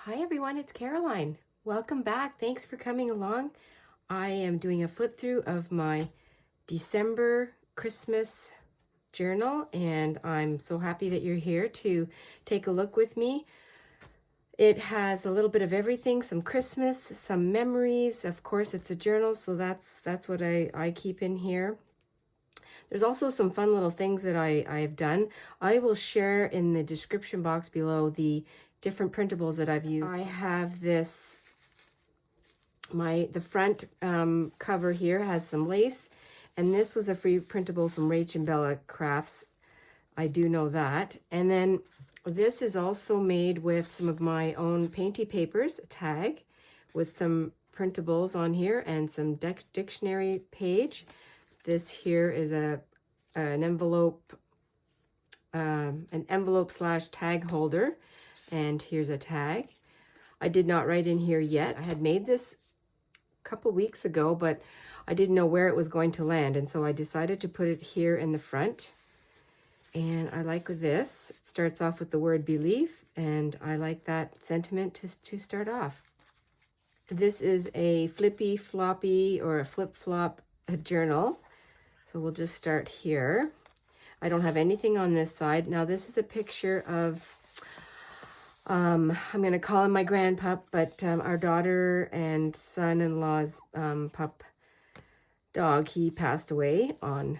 Hi everyone, it's Caroline. Welcome back. Thanks for coming along. I am doing a flip through of my December Christmas journal, and I'm so happy that you're here to take a look with me. It has a little bit of everything, some Christmas, some memories. Of course, it's a journal, so that's what I keep in here. There's also some fun little things that I've done. I will share in the description box below the different printables that I've used. I have this, the front cover here has some lace, and this was a free printable from Rach and Bella Crafts. I do know that. And then this is also made with some of my own painty papers, a tag with some printables on here and some dictionary page. This here is an envelope slash tag holder, and here's a tag. I did not write in here yet. I had made this a couple weeks ago, but I didn't know where it was going to land, and so I decided to put it here in the front. And I like this. It starts off with the word believe, and I like that sentiment to start off. This is a flippy floppy or a flip-flop journal. So we'll just start here. I don't have anything on this side. Now this is a picture of, I'm going to call him my grandpup, but our daughter and son-in-law's pup dog, he passed away on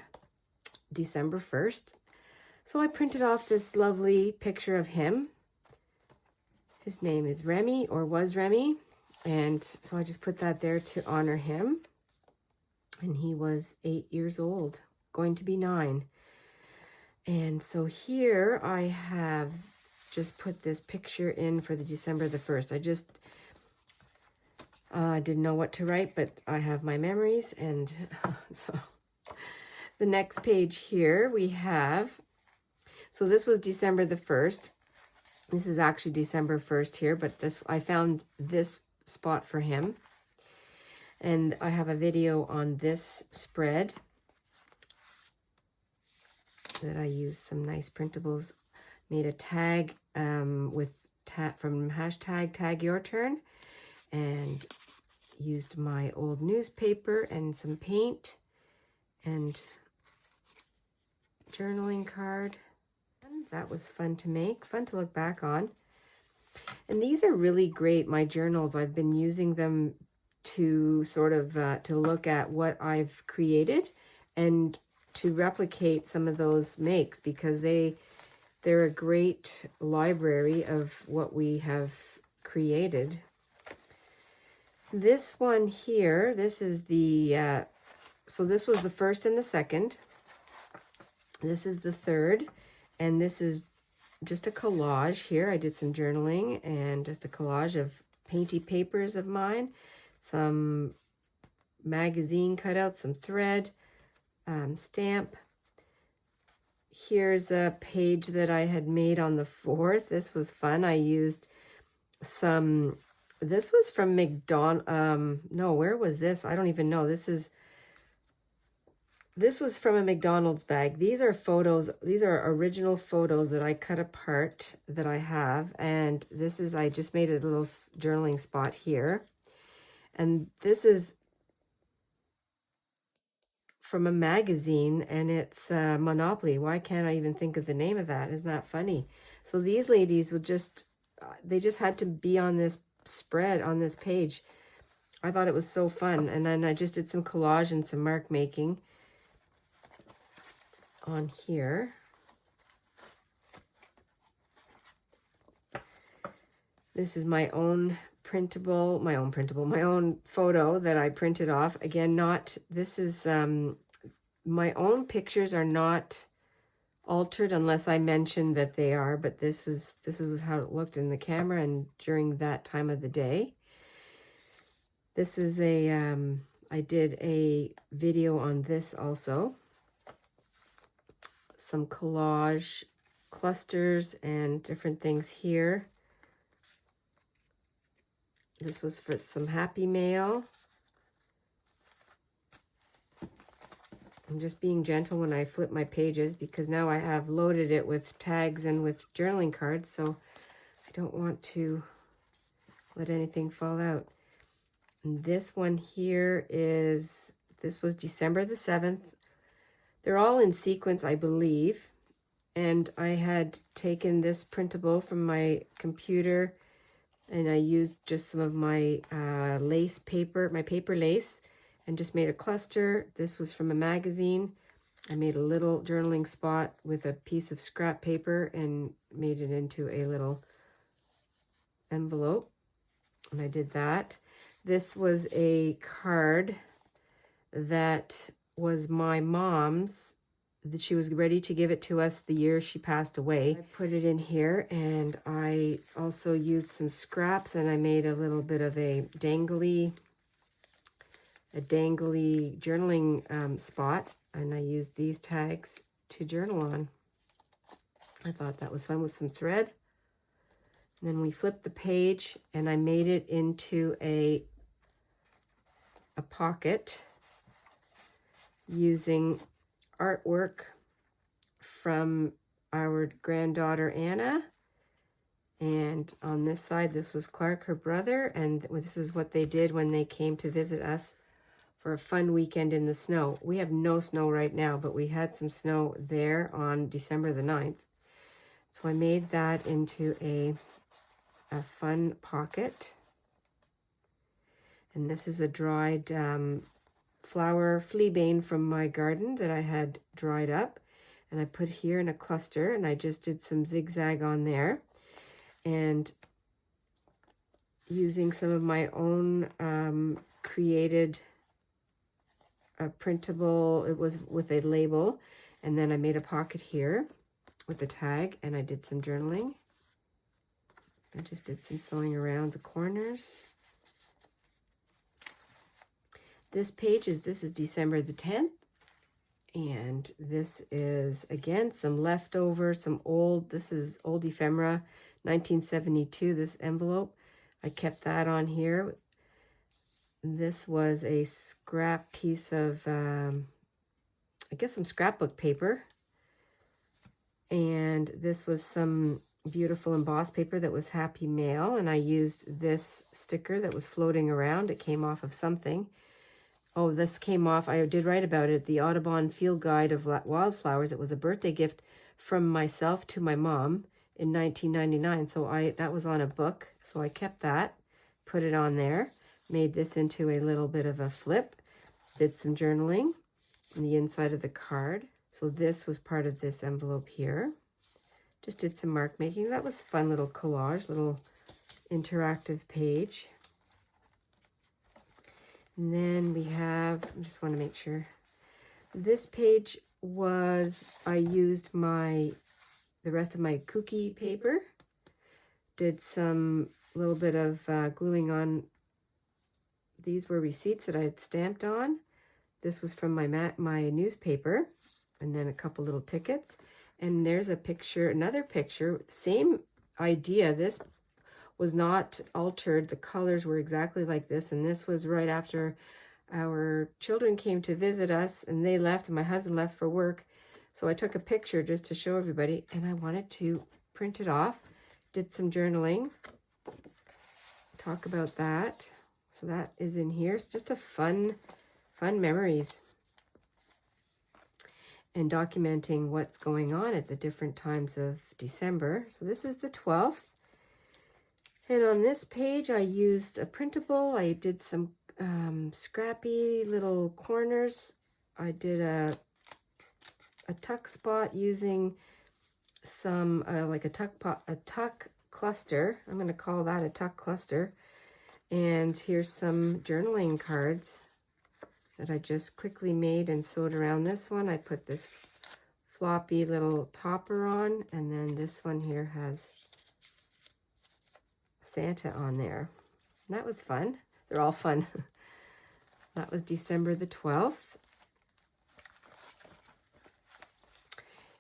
December 1st. So I printed off this lovely picture of him. His name is Remy, or was Remy. And so I just put that there to honor him. And he was 8 years old, going to be 9. And so here I have just put this picture in for the December the 1st. I just didn't know what to write, but I have my memories. And so the next page here we have, so this was December the 1st. This is actually December 1st here, but I found this spot for him. And I have a video on this spread that I used some nice printables, made a tag from hashtag tag your turn, and used my old newspaper and some paint and journaling card. And that was fun to make, fun to look back on. And these are really great, my journals. I've been using them to sort of to look at what I've created and to replicate some of those makes, because they're a great library of what we have created. This one here, this is the so this was the first and the second. This is the third, and this is just a collage here. I did some journaling and just a collage of painty papers of mine, some magazine cutouts, some thread, stamp. Here's a page that I had made on the 4th. This was fun. I used some, this was from no, where was this? I don't even know. This was from a McDonald's bag. These are photos. These are original photos that I cut apart that I have. And this is, I just made a little journaling spot here. And this is from a magazine, and it's Monopoly. Why can't I even think of the name of that? Isn't that funny? So these ladies would they just had to be on this spread, on this page. I thought it was so fun. And then I just did some collage and some mark making on here. This is my own printable, my own photo that I printed off. Again, this is, my own pictures are not altered unless I mention that they are, but this is how it looked in the camera and during that time of the day. This is I did a video on this also. Some collage clusters and different things here. This was for some Happy Mail. I'm just being gentle when I flip my pages, because now I have loaded it with tags and with journaling cards, so I don't want to let anything fall out. And this one here is, this was December the 7th. They're all in sequence, I believe. And I had taken this printable from my computer, and I used just some of my lace paper, my paper lace, and just made a cluster. This was from a magazine. I made a little journaling spot with a piece of scrap paper and made it into a little envelope. And I did that. This was a card that was my mom's, that she was ready to give it to us the year she passed away. I put it in here, and I also used some scraps, and I made a little bit of a dangly journaling spot, and I used these tags to journal on. I thought that was fun with some thread. And then we flipped the page, and I made it into a pocket using artwork from our granddaughter Anna. And on this side, this was Clark, her brother, and this is what they did when they came to visit us for a fun weekend in the snow. We have no snow right now, but we had some snow there on December the 9th. So I made that into a fun pocket. And this is a dried flower fleabane from my garden that I had dried up, and I put here in a cluster, and I just did some zigzag on there, and using some of my own created printable, it was with a label, and then I made a pocket here with a tag, and I did some journaling. I just did some sewing around the corners. This is December the 10th, and this is, again, some leftover, this is old ephemera, 1972, this envelope. I kept that on here. This was a scrap piece of, I guess some scrapbook paper, and this was some beautiful embossed paper that was Happy Mail, and I used this sticker that was floating around. It came off of something. Oh, this came off, I did write about it, the Audubon Field Guide of Wildflowers. It was a birthday gift from myself to my mom in 1999. So that was on a book. So I kept that, put it on there, made this into a little bit of a flip, did some journaling on the inside of the card. So this was part of this envelope here. Just did some mark making. That was a fun little collage, little interactive page. And then we have, I just want to make sure, this page was, I used the rest of my cookie paper, did some little bit of gluing on. These were receipts that I had stamped on. This was from my newspaper, and then a couple little tickets. And there's a picture, another picture, same idea. This was not altered. The colors were exactly like this, and this was right after our children came to visit us, and they left, and my husband left for work. So I took a picture just to show everybody, and I wanted to print it off. Did some journaling, talk about that. So that is in here. It's just a fun memories, and documenting what's going on at the different times of December. So this is the 12th. And on this page, I used a printable. I did some scrappy little corners. I did a tuck spot using some, like a tuck cluster. I'm going to call that a tuck cluster. And here's some journaling cards that I just quickly made and sewed around this one. I put this floppy little topper on, and then this one here has Santa on there. And that was fun. They're all fun. That was December the 12th.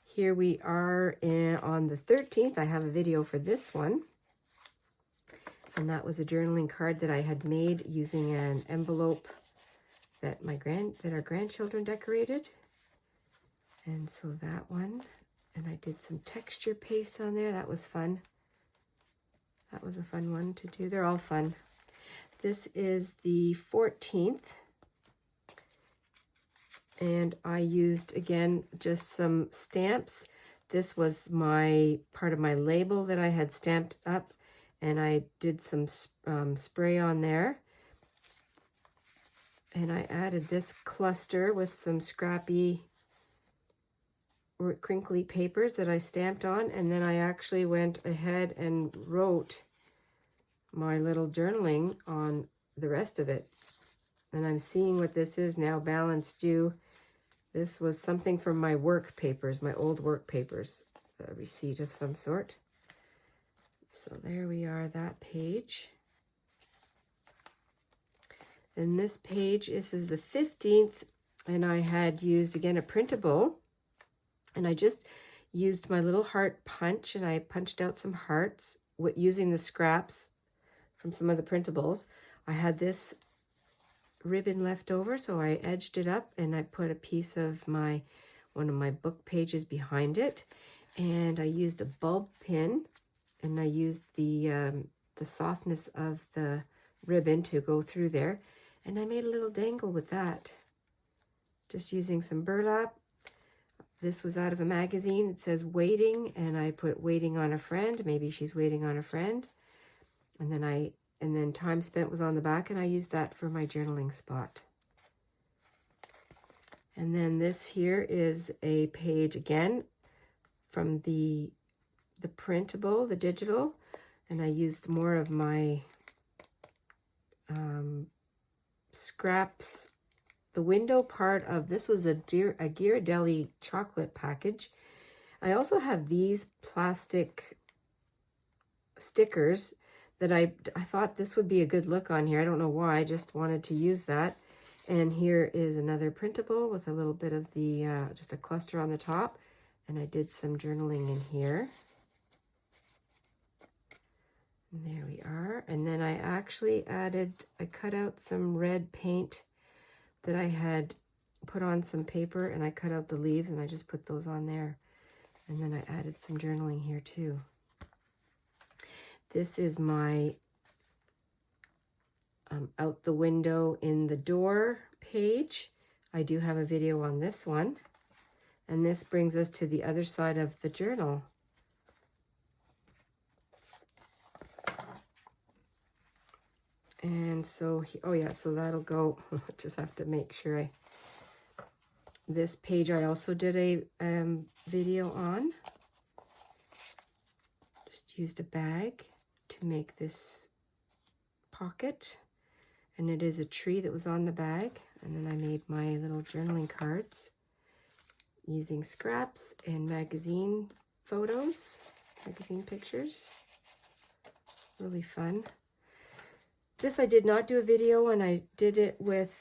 Here we are on the 13th. I have a video for this one. And that was a journaling card that I had made using an envelope that our grandchildren decorated. And so that one, and I did some texture paste on there. That was fun. That was a fun one to do. They're all fun. This is the 14th. And I used, again, just some stamps. This was my part of my label that I had stamped up, and I did some spray on there. And I added this cluster with some scrappy or crinkly papers that I stamped on, and then I actually went ahead and wrote my little journaling on the rest of it. And I'm seeing what this is now, Balance Due. This was something from my work papers, my old work papers, a receipt of some sort. So there we are, that page. And this page, this is the 15th, and I had used, again, a printable, and I just used my little heart punch, and I punched out some hearts using the scraps from some of the printables. I had this ribbon left over, so I edged it up and I put a piece of one of my book pages behind it, and I used a bulb pin, and I used the softness of the ribbon to go through there, and I made a little dangle with that, just using some burlap. This was out of a magazine. It says waiting, and I put waiting on a friend. Maybe she's waiting on a friend. And then time spent was on the back, and I used that for my journaling spot. And then this here is a page again from the printable, the digital, and I used more of my scraps. The window part of this was a Ghirardelli chocolate package. I also have these plastic stickers that I thought this would be a good look on here. I don't know why, I just wanted to use that. And here is another printable with a little bit of the, just a cluster on the top. And I did some journaling in here. And there we are. And then I actually I cut out some red paint that I had put on some paper, and I cut out the leaves and I just put those on there. And then I added some journaling here too. This is my out the window in the door page. I do have a video on this one. And this brings us to the other side of the journal. And so, oh yeah, so that'll go, just have to make sure this page I also did a video on. Just used a bag to make this pocket, and it is a tree that was on the bag. And then I made my little journaling cards using scraps and magazine photos, magazine pictures. Really fun. This I did not do a video, and I did it with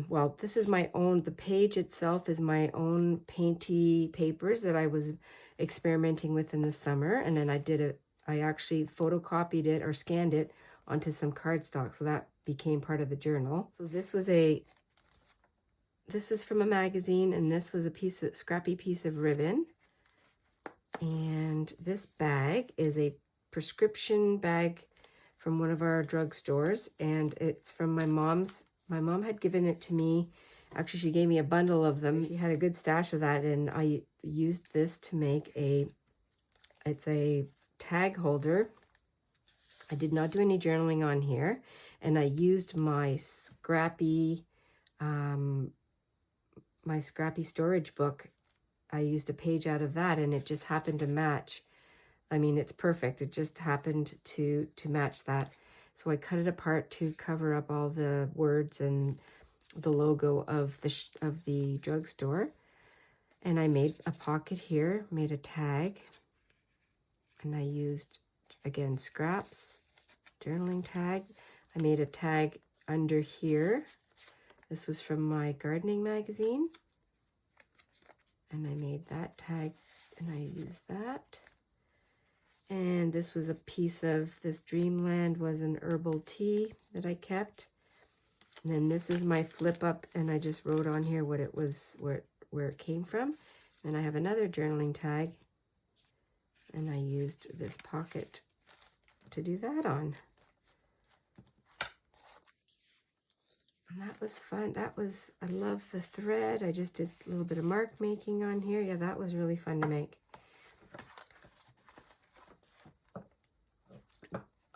well, this is my own, the page itself is my own painty papers that I was experimenting with in the summer. And then I actually photocopied it or scanned it onto some cardstock, so that became part of the journal. So this is from a magazine, and this was a scrappy piece of ribbon. And this bag is a prescription bag from one of our drugstores, and it's from my mom's. My mom had given it to me. Actually, she gave me a bundle of them. She had a good stash of that, and I used this to make it's a tag holder. I did not do any journaling on here, and I used my scrappy storage book. I used a page out of that, and it just happened to match. I mean, it's perfect. It just happened to match that. So I cut it apart to cover up all the words and the logo of the drugstore. And I made a pocket here, made a tag. And I used, again, scraps, journaling tag. I made a tag under here. This was from my gardening magazine. And I made that tag, and I used that. And this was a piece of, this Dreamland was an herbal tea that I kept. And then this is my flip up, and I just wrote on here what it was, where it came from. Then I have another journaling tag. And I used this pocket to do that on. And that was fun. I love the thread. I just did a little bit of mark making on here. Yeah, that was really fun to make.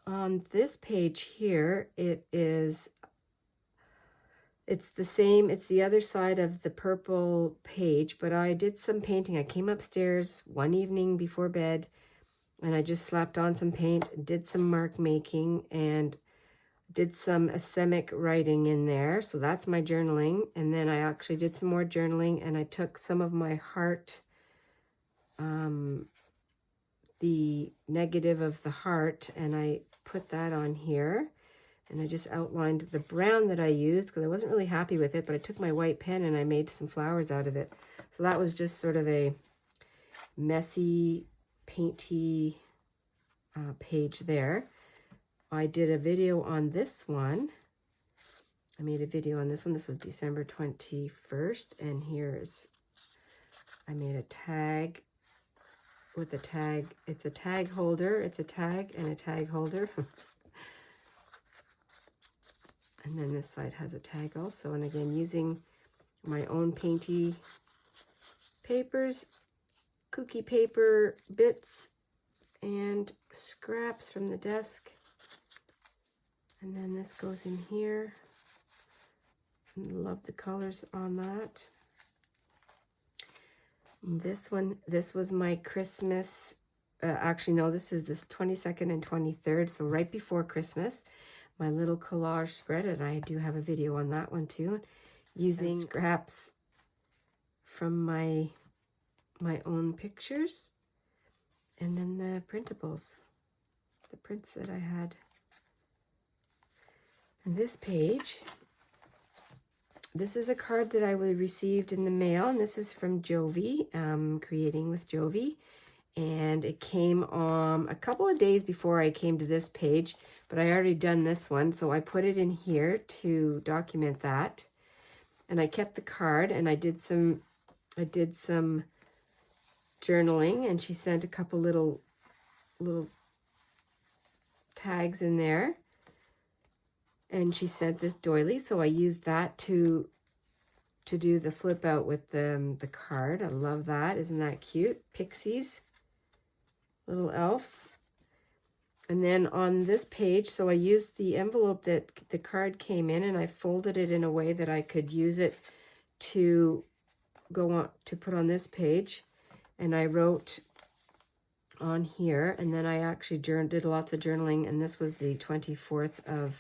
On this page here, it's the same, it's the other side of the purple page, but I did some painting. I came upstairs one evening before bed and I just slapped on some paint, did some mark making, and did some asemic writing in there. So that's my journaling. And then I actually did some more journaling, and I took some of my heart, the negative of the heart, and I put that on here. And I just outlined the brown that I used because I wasn't really happy with it, but I took my white pen and I made some flowers out of it. So that was just sort of a messy, painty page there. I did a video on this one. I made a video on this one. This was December 21st. And I made a tag with a tag. It's a tag holder. It's a tag and a tag holder. And then this side has a tag also. And again, using my own painty papers, cookie paper bits, and scraps from the desk. And then this goes in here. Love the colors on that. And this was my Christmas. Actually, no, this is this 22nd and 23rd. So right before Christmas. My little collage spread, and I do have a video on that one too, using scraps from my own pictures, and then the printables, the prints that I had. And this page, this is a card that I received in the mail, and this is from Jovi, Creating with Jovi. And it came a couple of days before I came to this page, but I already done this one, so I put it in here to document that. And I kept the card, and I did some journaling, and she sent a couple little tags in there. And she sent this doily, so I used that to do the flip out with the card. I love that. Isn't that cute? Pixies. Little elves. And then on this page, so I used the envelope that the card came in, and I folded it in a way that I could use it to go on to put on this page. And I wrote on here, and then I actually did lots of journaling, and this was the 24th of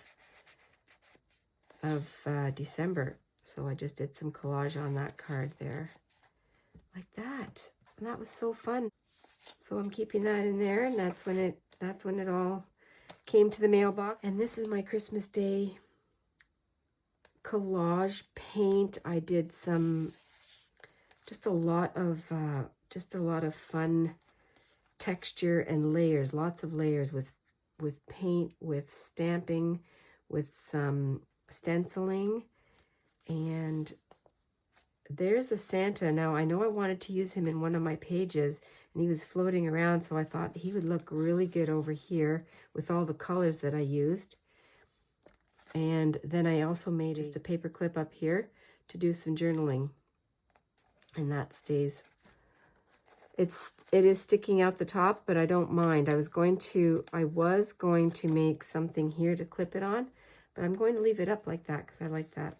December. So I just did some collage on that card there, like that. And that was so fun. So I'm keeping that in there, and that's when it all came to the mailbox. And this is my Christmas Day collage paint. I did just a lot of fun texture and layers, lots of layers with paint, with stamping, with some stenciling. And there's the Santa. Now I know I wanted to use him in one of my pages, and he was floating around, so I thought he would look really good over here with all the colors that I used. And then I also made just a paper clip up here to do some journaling. And that stays. It is sticking out the top, but I don't mind. I was going to make something here to clip it on, but I'm going to leave it up like that because I like that.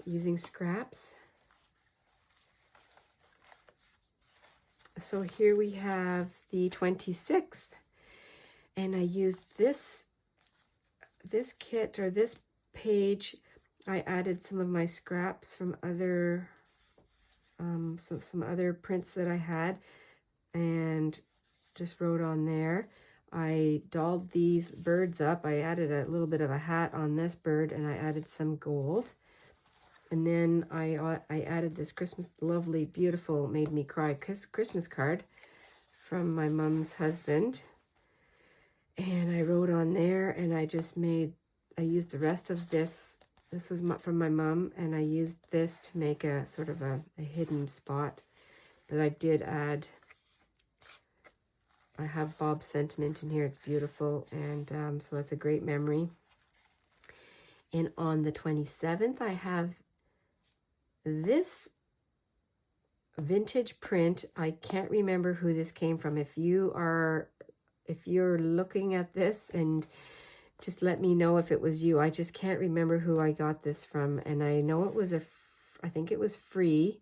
Using scraps. So here we have the 26th, and I used this kit, or this page. I added some of my scraps from other some other prints that I had, and just wrote on there. I dolled these birds up. I added a little bit of a hat on this bird, and I added some gold. And then I added this lovely, beautiful, made me cry Christmas card from my mom's husband. And I wrote on there, and I used the rest of this. This was from my mom, and I used this to make a sort of a hidden spot. But I did add I have Bob's sentiment in here. It's beautiful, and so that's a great memory. And on the 27th, I have this vintage print. I can't remember who this came from. If you're looking at this, and just let me know if it was you. I just can't remember who I got this from, and I know it was I think it was free,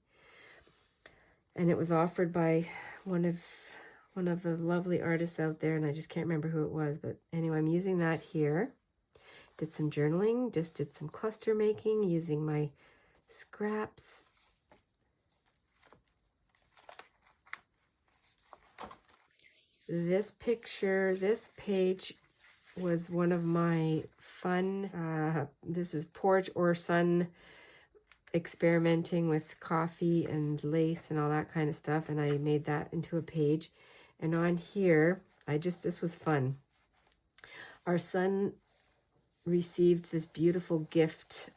and it was offered by one of the lovely artists out there, and I just can't remember who it was. But anyway, I'm using that here. Did some journaling, just did some cluster making using my scraps. This page was one of my fun, this is porch or sun, experimenting with coffee and lace and all that kind of stuff, and I made that into a page. And on here, this was fun. Our son received this beautiful gift,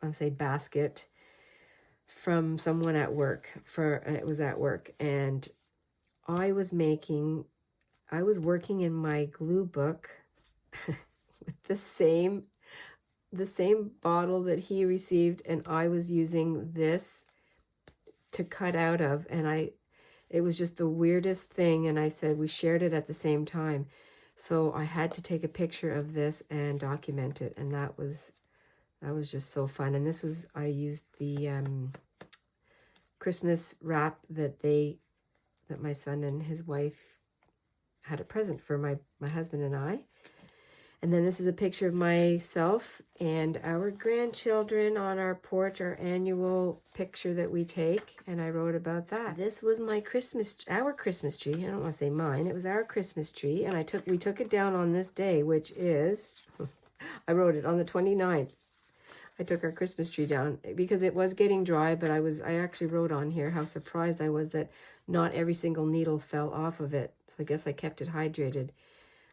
I'll say basket, from someone at work. It was at work, and I was working in my glue book with the same bottle that he received, and I was using this to cut out of, and it was just the weirdest thing, and I said we shared it at the same time. So I had to take a picture of this and document it, and that was just so fun. And I used the Christmas wrap that my son and his wife had a present for my husband and I. And then this is a picture of myself and our grandchildren on our porch, our annual picture that we take, and I wrote about that. This was our Christmas tree. I don't want to say mine. It was our Christmas tree, and we took it down on this day, which is, I wrote it on the 29th. I took our Christmas tree down because it was getting dry, but I actually wrote on here how surprised I was that not every single needle fell off of it. So I guess I kept it hydrated.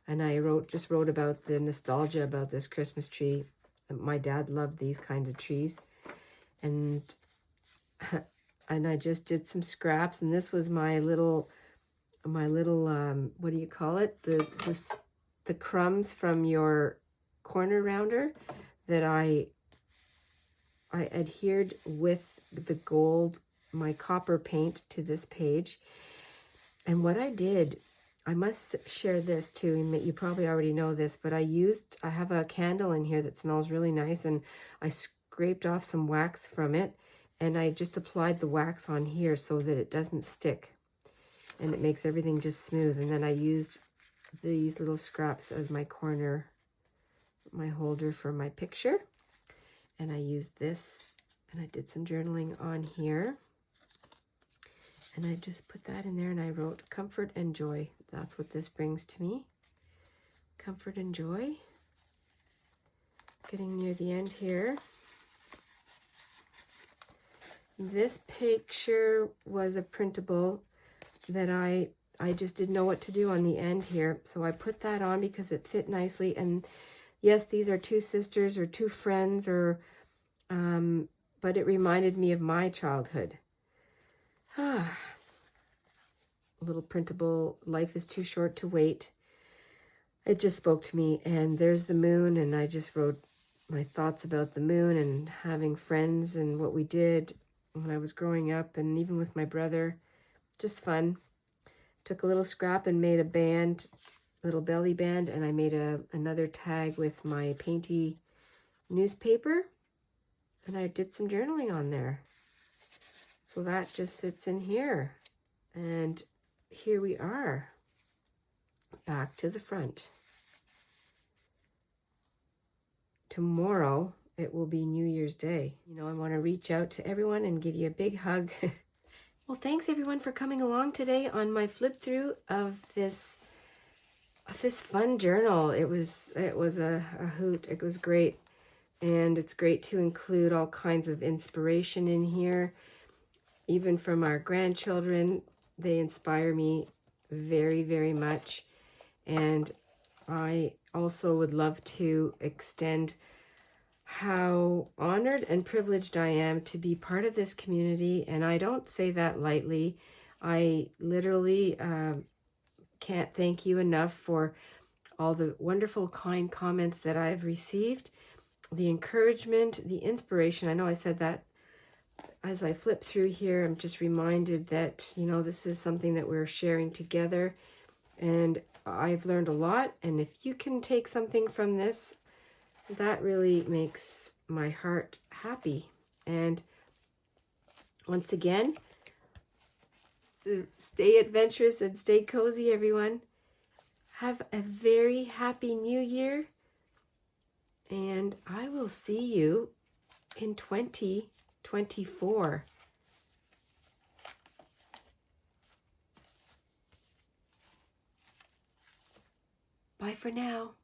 And I just wrote about the nostalgia about this Christmas tree. My dad loved these kinds of trees. And I just did some scraps, and this was my little what do you call it? The crumbs from your corner rounder that I adhered with the gold, my copper paint, to this page. And what I did, I must share this too, and you probably already know this, but I have a candle in here that smells really nice, and I scraped off some wax from it, and I just applied the wax on here so that it doesn't stick, and it makes everything just smooth. And then I used these little scraps as my holder for my picture, and I used this, and I did some journaling on here. And I just put that in there, and I wrote comfort and joy. That's what this brings to me. Comfort and joy. Getting near the end here. This picture was a printable that I just didn't know what to do on the end here. So I put that on because it fit nicely. And yes, these are two sisters or two friends, but it reminded me of my childhood. A little printable, life is too short to wait. It just spoke to me. And there's the moon, and I just wrote my thoughts about the moon and having friends and what we did when I was growing up, and even with my brother. Just fun. Took a little scrap and made a band, little belly band, and I made another tag with my painty newspaper, and I did some journaling on there. So that just sits in here. And here we are, back to the front. Tomorrow, it will be New Year's Day. I want to reach out to everyone and give you a big hug. Well, thanks everyone for coming along today on my flip through of this fun journal. It was a hoot. It was great. And it's great to include all kinds of inspiration in here. Even from our grandchildren, they inspire me very, very much. And I also would love to extend how honored and privileged I am to be part of this community. And I don't say that lightly. I literally can't thank you enough for all the wonderful, kind comments that I've received, the encouragement, the inspiration. I know I said that as I flip through here. I'm just reminded that, you know, this is something that we're sharing together, and I've learned a lot. And if you can take something from this, that really makes my heart happy. And once again, stay adventurous and stay cozy, everyone. Have a very happy new year, and I will see you in 2024. Bye for now.